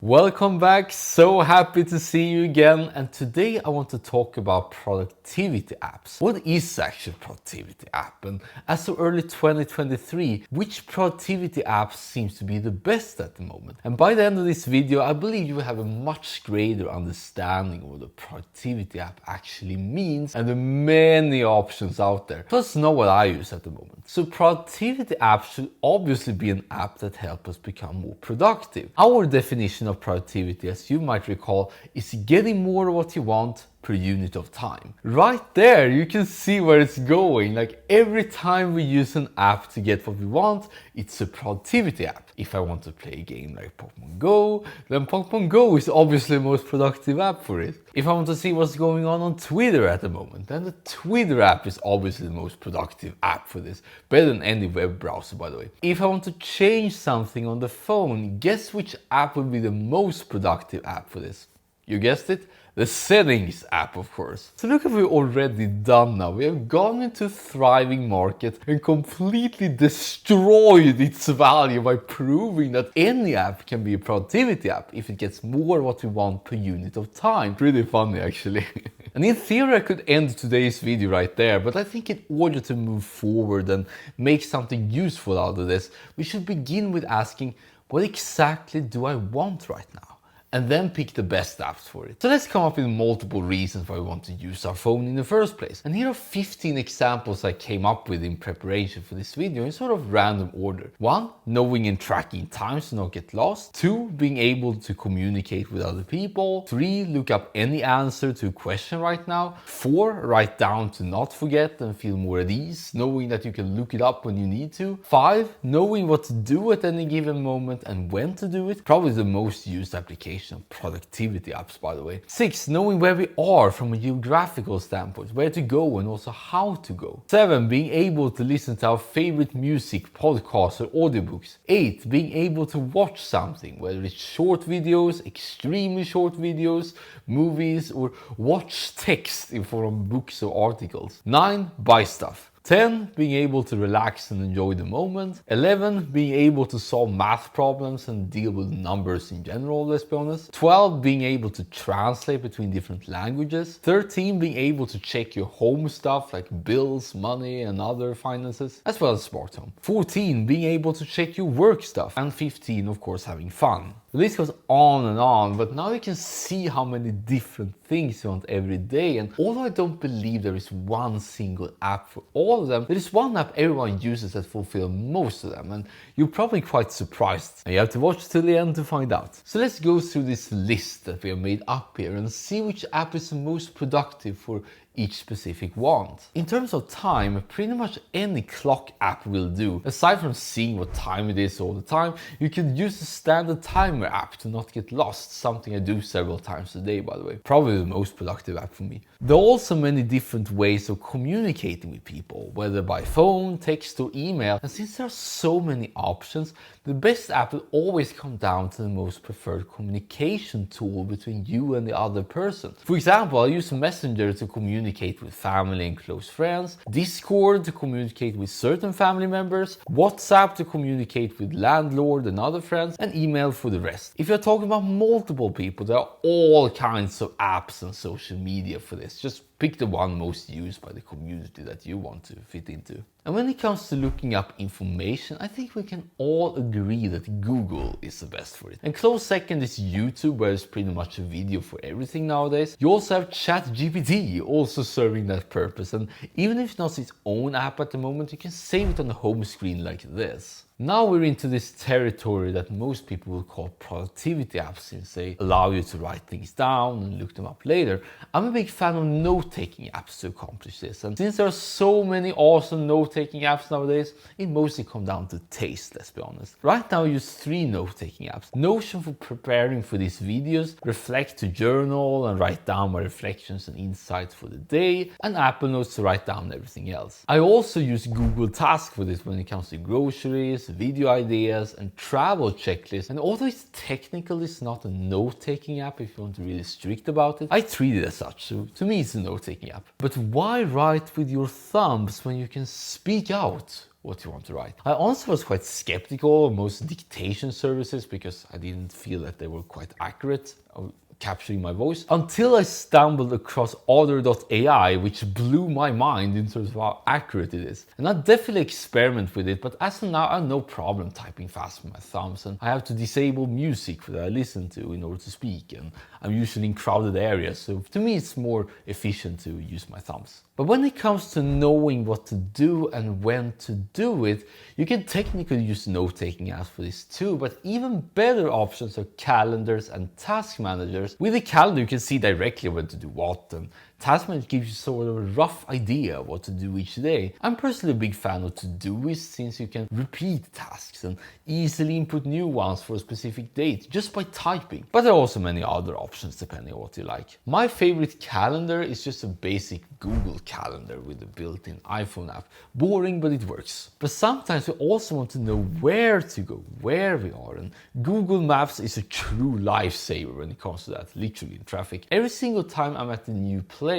Welcome back, so happy to see you again, and today I want to talk about productivity apps. What is actually a productivity app, and as of early 2023, which productivity app seems to be the best at the moment? And by the end of this video, I believe you will have a much greater understanding of what a productivity app actually means and the many options out there. Plus know what I use at the moment. So productivity apps should obviously be an app that helps us become more productive. Our definition of productivity, as you might recall, is getting more of what you want per unit of time. Right there, you can see where it's going. Like every time we use an app to get what we want, it's a productivity app. If I want to play a game like Pokemon Go, then Pokemon Go is obviously the most productive app for it. If I want to see what's going on Twitter at the moment, then the Twitter app is obviously the most productive app for this. Better than any web browser, by the way. If I want to change something on the phone, guess which app would be the most productive app for this? You guessed it, the settings app, of course. So look what we've already done now. We have gone into a thriving market and completely destroyed its value by proving that any app can be a productivity app if it gets more what we want per unit of time. Pretty funny, actually. And in theory, I could end today's video right there, but I think in order to move forward and make something useful out of this, we should begin with asking, what exactly do I want right now? And then pick the best apps for it. So let's come up with multiple reasons why we want to use our phone in the first place. And here are 15 examples I came up with in preparation for this video in sort of random order. 1. Knowing and tracking times to not get lost. 2. Being able to communicate with other people. 3. Look up any answer to a question right now. 4. Write down to not forget and feel more at ease, knowing that you can look it up when you need to. 5. Knowing what to do at any given moment and when to do it. Probably the most used application of productivity apps, by the way. 6. Knowing where we are from a geographical standpoint, where to go and also how to go. 7. Being able to listen to our favorite music, podcasts or audiobooks. 8. Being able to watch something, whether it's short videos, extremely short videos, movies, or watch text in form of books or articles. 9. Buy stuff. 10. Being able to relax and enjoy the moment. 11. Being able to solve math problems and deal with numbers in general, let's be honest. 12. Being able to translate between different languages. 13. Being able to check your home stuff like bills, money and other finances, as well as smart home. 14. Being able to check your work stuff. And 15, of course, having fun. The list goes on and on, but now you can see how many different things you want every day. And although I don't believe there is one single app for all of them, there is one app everyone uses that fulfills most of them, and you're probably quite surprised. And you have to watch till the end to find out. So let's go through this list that we have made up here and see which app is the most productive for each specific want. In terms of time, pretty much any clock app will do. Aside from seeing what time it is all the time, you can use the standard timer app to not get lost, something I do several times a day, by the way. Probably the most productive app for me. There are also many different ways of communicating with people, whether by phone, text or email, and since there are so many options, the best app will always come down to the most preferred communication tool between you and the other person. For example, I use Messenger to communicate with family and close friends, Discord to communicate with certain family members, WhatsApp to communicate with landlord and other friends, and email for the rest. If you're talking about multiple people, there are all kinds of apps and social media for this. Just pick the one most used by the community that you want to fit into. And when it comes to looking up information, I think we can all agree that Google is the best for it. And close second is YouTube, where it's pretty much a video for everything nowadays. You also have ChatGPT, also serving that purpose. And even if it's not its own app at the moment, you can save it on the home screen like this. Now we're into this territory that most people will call productivity apps, since they allow you to write things down and look them up later. I'm a big fan of note-taking apps to accomplish this, and since there are so many awesome note-taking apps nowadays, it mostly comes down to taste, let's be honest. Right now I use 3 note-taking apps. Notion for preparing for these videos, Reflect to journal and write down my reflections and insights for the day, and Apple Notes to write down everything else. I also use Google Tasks for this when it comes to groceries, video ideas and travel checklists. And although it's technical, it's not a note-taking app if you want to be really strict about it, I treat it as such. So to me it's a note-taking app. But why write with your thumbs when you can speak out? what you want to write. I honestly was quite skeptical of most dictation services because I didn't feel that they were quite accurate of capturing my voice, until I stumbled across Other.ai, which blew my mind in terms of how accurate it is. And I definitely experiment with it, but as of now I have no problem typing fast with my thumbs, and I have to disable music that I listen to in order to speak, and I'm usually in crowded areas, so to me it's more efficient to use my thumbs. But when it comes to knowing what to do and when to do it, you can technically use note-taking apps for this too, but even better options are calendars and task managers. With a calendar you can see directly when to do what, and Task Manager gives you sort of a rough idea of what to do each day. I'm personally a big fan of Todoist since you can repeat tasks and easily input new ones for a specific date just by typing. But there are also many other options depending on what you like. My favorite calendar is just a basic Google Calendar with a built-in iPhone app. Boring, but it works. But sometimes we also want to know where to go, where we are, and Google Maps is a true lifesaver when it comes to that, literally in traffic. Every single time I'm at a new place,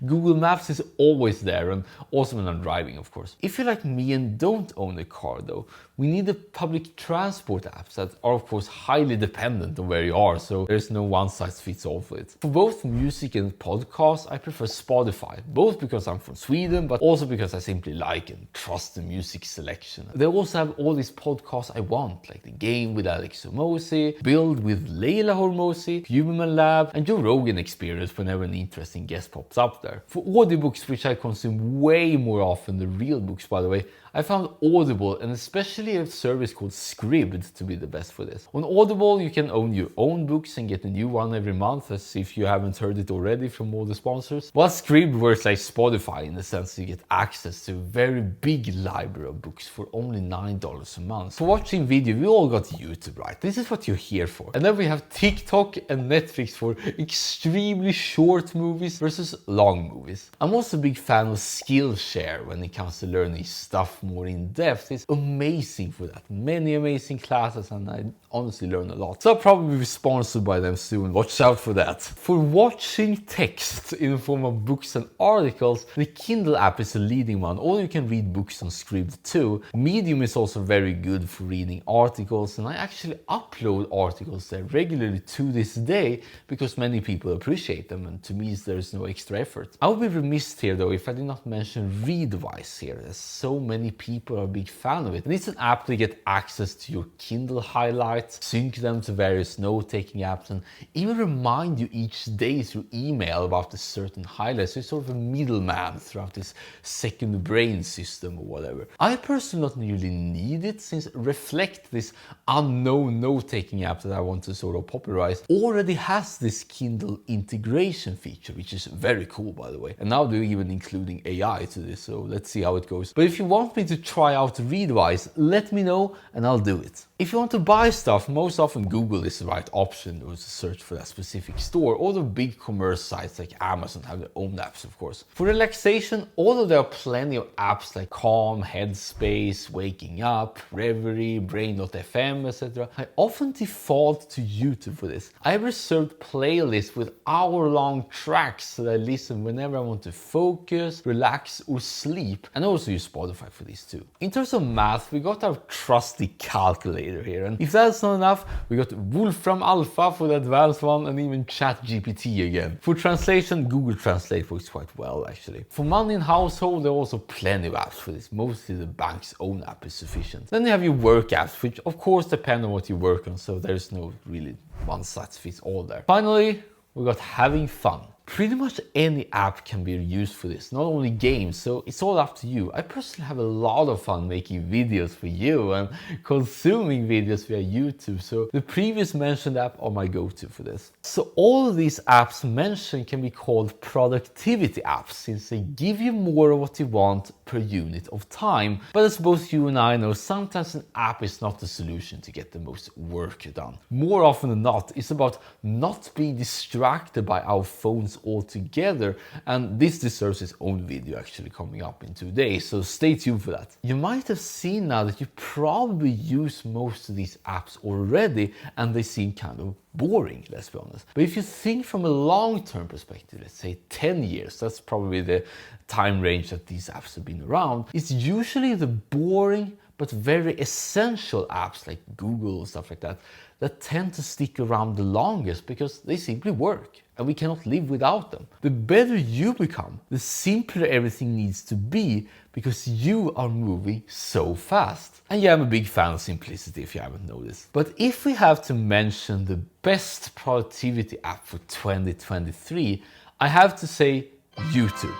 Google Maps is always there, and also when I'm driving, of course. If you're like me and don't own a car though, we need the public transport apps that are of course highly dependent on where you are, so there's no one size fits all for it. For both music and podcasts, I prefer Spotify, both because I'm from Sweden, but also because I simply like and trust the music selection. They also have all these podcasts I want, like The Game with Alex Hormozi, Build with Leila Hormozi, Human Lab, and Joe Rogan Experience whenever an interesting guest pops up there. For audiobooks, which I consume way more often than real books by the way, I found Audible, and especially a service called Scribd, to be the best for this. On Audible you can own your own books and get a new one every month, as if you haven't heard it already from all the sponsors. While Scribd works like Spotify in the sense you get access to a very big library of books for only $9 a month. For watching video, we all got YouTube, right? This is what you're here for. And then we have TikTok and Netflix for extremely short movies versus long movies. I'm also a big fan of Skillshare when it comes to learning stuff more in depth. It's amazing for that. Many amazing classes, and I honestly learn a lot. So I'll probably be sponsored by them soon. Watch out for that. For watching text in the form of books and articles, the Kindle app is a leading one. Or you can read books on Scribd too. Medium is also very good for reading articles, and I actually upload articles there regularly to this day because many people appreciate them, and to me there's no extra effort. I would be remiss here though if I did not mention Readwise here, as so many people are a big fan of it. And it's an app to get access to your Kindle highlights, sync them to various note-taking apps, and even remind you each day through email about a certain highlight. So it's sort of a middleman throughout this second brain system or whatever. I personally not really need it, since Reflect, this unknown note-taking app that I want to sort of popularize, already has this Kindle integration feature, which is very cool by the way. And now they're even including AI to this, so let's see how it goes. But if you want me to try out Readwise, let me know and I'll do it. If you want to buy stuff, most often Google is the right option or to search for that specific store. All the big commerce sites like Amazon have their own apps, of course. For relaxation, although there are plenty of apps like Calm, Headspace, Waking Up, Reverie, Brain.fm, etc., I often default to YouTube for this. I have reserved playlists with hour-long tracks that I listen whenever I want to focus, relax, or sleep, and I also use Spotify for these too. In terms of math, we got our trusty calculator here, and if that's not enough, we got Wolfram Alpha for the advanced one, and even ChatGPT again. For translation, Google Translate works quite well actually. For money and household, there are also plenty of apps for this. Mostly the bank's own app is sufficient. Then you have your work apps, which of course depend on what you work on, so there's no really one size fits all there. Finally, we got having fun. Pretty much any app can be used for this, not only games, so it's all up to you. I personally have a lot of fun making videos for you and consuming videos via YouTube, so the previous mentioned app are my go-to for this. So all of these apps mentioned can be called productivity apps, since they give you more of what you want per unit of time. But as both you and I know, sometimes an app is not the solution to get the most work done. More often than not, it's about not being distracted by our phones all together, and this deserves its own video actually coming up in 2 days, so stay tuned for that. You might have seen now that you probably use most of these apps already and they seem kind of boring, let's be honest. But if you think from a long-term perspective, let's say 10 years, that's probably the time range that these apps have been around, it's usually the boring but very essential apps like Google and stuff like that that tend to stick around the longest because they simply work and we cannot live without them. The better you become, the simpler everything needs to be because you are moving so fast. And yeah, I'm a big fan of simplicity if you haven't noticed. But if we have to mention the best productivity app for 2023, I have to say YouTube.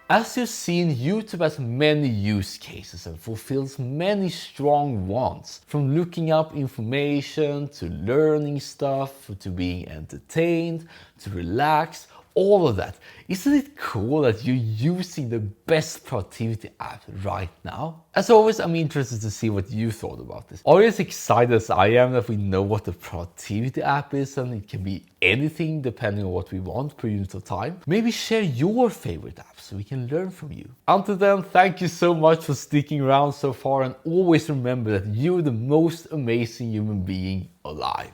As you've seen, YouTube has many use cases and fulfills many strong wants. From looking up information, to learning stuff, to being entertained, to relax, all of that. Isn't it cool that you're using the best productivity app right now? As always, I'm interested to see what you thought about this. Are you as excited as I am that we know what the productivity app is, and it can be anything depending on what we want per unit of time? Maybe share your favorite apps so we can learn from you. Until then, thank you so much for sticking around so far, and always remember that you're the most amazing human being alive.